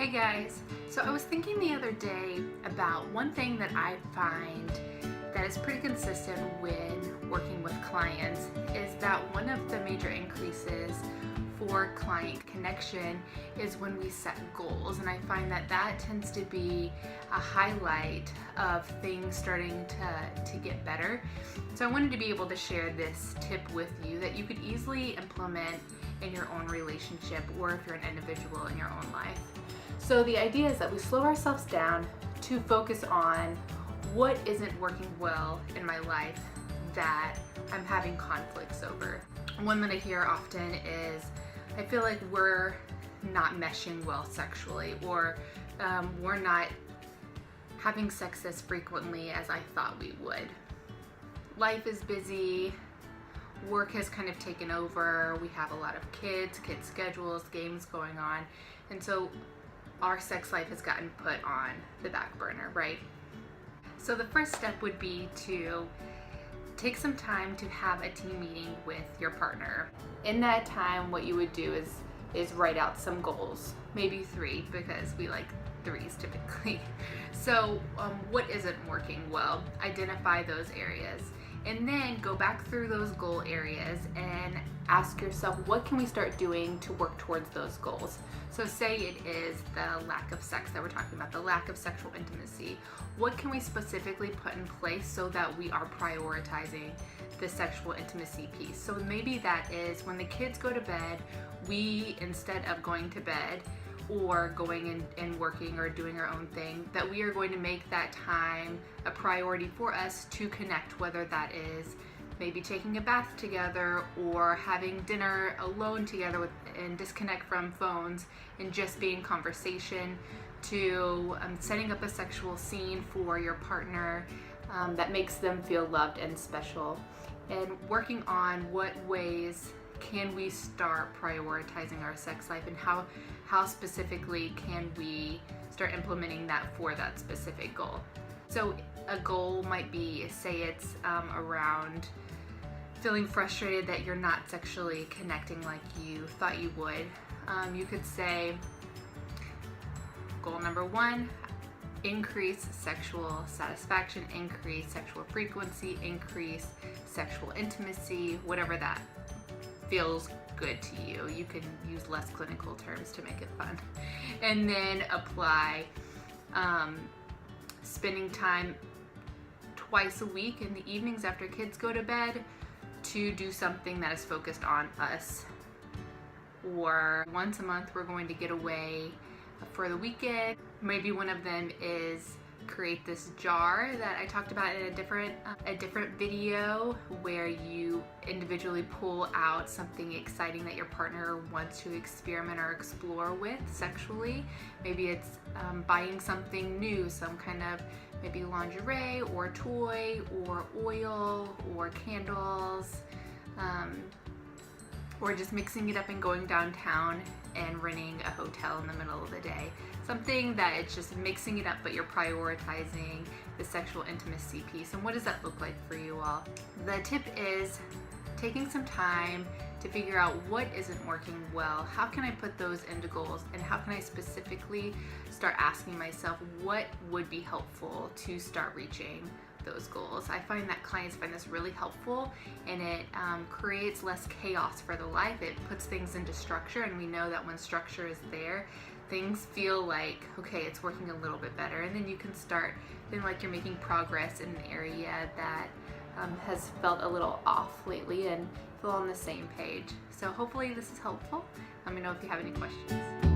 Hey guys, so I was thinking the other day about one thing that I find that is pretty consistent when working with clients is that one of the major increases for client connection is when we set goals, and I find that that tends to be a highlight of things starting to get better. So I wanted to be able to share this tip with you that you could easily implement in your own relationship or if you're an individual in your own life. So the idea is that we slow ourselves down to focus on what isn't working well in my life that I'm having conflicts over. One that I hear often is, I feel like we're not meshing well sexually, or we're not having sex as frequently as I thought we would. Life is busy, work has kind of taken over, we have a lot of kids, kid schedules, games going on, and so our sex life has gotten put on the back burner, right? So the first step would be to take some time to have a team meeting with your partner. In that time, what you would do is write out some goals, maybe 3, because we like 3s typically. So what isn't working well? Identify those areas, and then go back through those goal areas and ask yourself, what can we start doing to work towards those goals? So say it is the lack of sex that we're talking about, the lack of sexual intimacy. What can we specifically put in place so that we are prioritizing the sexual intimacy piece? So maybe that is when the kids go to bed, we, instead of going to bed or going and working or doing our own thing, that we are going to make that time a priority for us to connect, whether that is maybe taking a bath together or having dinner alone together and disconnect from phones and just be in conversation, to setting up a sexual scene for your partner that makes them feel loved and special, and working on what ways can we start prioritizing our sex life, and how specifically can we start implementing that for that specific goal. So a goal might be, say it's around feeling frustrated that you're not sexually connecting like you thought you would. You could say, goal number 1, increase sexual satisfaction, increase sexual frequency, increase sexual intimacy, whatever that feels good to you. You can use less clinical terms to make it fun. And then apply spending time twice a week in the evenings after kids go to bed to do something that is focused on us. Or once a month we're going to get away for the weekend. Maybe one of them is create this jar that I talked about in a different video, where you individually pull out something exciting that your partner wants to experiment or explore with sexually. Maybe it's buying something new, some kind of maybe lingerie or toy or oil or candles, or just mixing it up and going downtown and renting a hotel in the middle of the day. Something that it's just mixing it up, but you're prioritizing the sexual intimacy piece. And what does that look like for you all? The tip is taking some time to figure out what isn't working well. How can I put those into goals, and how can I specifically start asking myself what would be helpful to start reaching those goals. I find that clients find this really helpful, and it creates less chaos for the life. It puts things into structure, and we know that when structure is there, things feel like, okay, it's working a little bit better, and then you can start feeling like you're making progress in an area that has felt a little off lately, and feel on the same page. So hopefully this is helpful. Let me know if you have any questions.